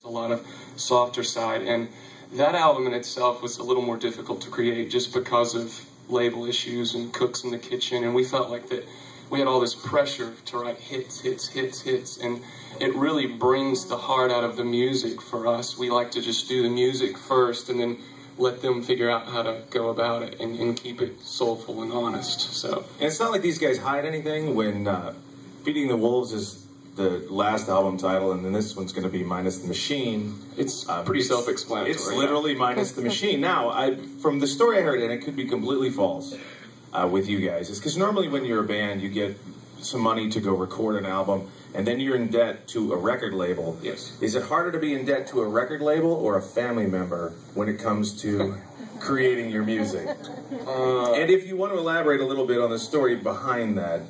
a lot of softer side, and that album in itself was a little more difficult to create just because of label issues and cooks in the kitchen, and we felt like that we had all this pressure to write hits, and it really brings the heart out of the music for us. We like to just do the music first and then let them figure out how to go about it and keep it soulful and honest. So, and it's not like these guys hide anything. When Feeding the Wolves is the last album title, and then this one's going to be Minus the Machine. It's pretty self-explanatory. It's literally Minus the Machine. Now, from the story I heard, and it could be completely false with you guys, is because normally when you're a band, you get some money to go record an album, and then you're in debt to a record label. Yes. Is it harder to be in debt to a record label or a family member when it comes to creating your music? And if you want to elaborate a little bit on the story behind that.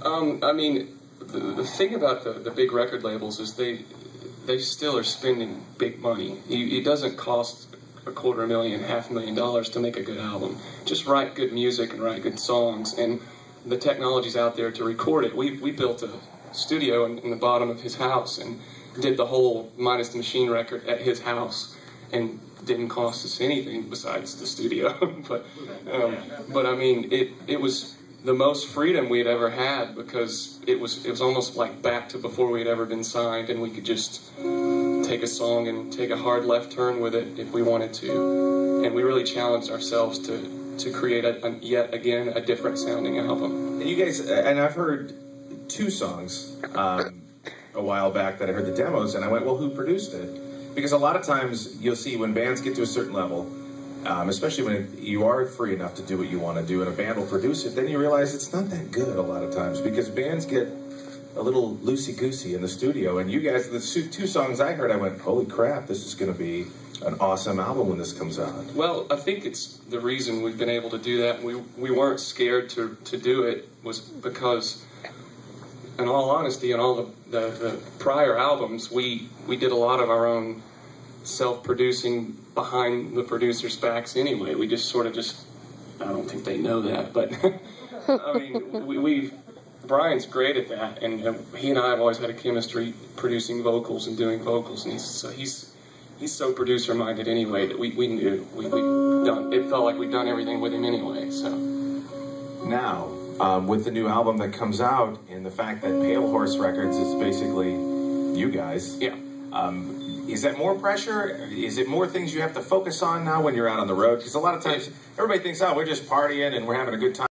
I mean, the thing about the big record labels is they still are spending big money. It doesn't cost $250,000, $500,000 to make a good album. Just write good music and write good songs, and the technology's out there to record it. We built a studio in the bottom of his house and did the whole Minus the Machine record at his house, and didn't cost us anything besides the studio. but I mean, it was the most freedom we had ever had, because it was almost like back to before we had ever been signed, and we could just take a song and take a hard left turn with it if we wanted to. And we really challenged ourselves to create yet again a different sounding album. And you guys, and I've heard 2 songs a while back that I heard the demos, and I went, well, who produced it? Because a lot of times you'll see when bands get to a certain level, especially when you are free enough to do what you want to do, and a band will produce it, then you realize it's not that good a lot of times, because bands get a little loosey-goosey in the studio. And you guys, the 2 songs I heard, I went, holy crap, this is going to be an awesome album when this comes out. Well, I think it's the reason we've been able to do that. We weren't scared to do it, was because, in all honesty, in all the prior albums, we did a lot of our own self-producing behind the producer's backs anyway. We just sort of I don't think they know that, but I mean, Brian's great at that, and he and I have always had a chemistry producing vocals and doing vocals, and he's so producer-minded anyway that we knew it felt like we'd done everything with him anyway. So now, with the new album that comes out, and the fact that Pale Horse Records is basically you guys, yeah. Is that more pressure? Is it more things you have to focus on now when you're out on the road? Because a lot of times everybody thinks, oh, we're just partying and we're having a good time.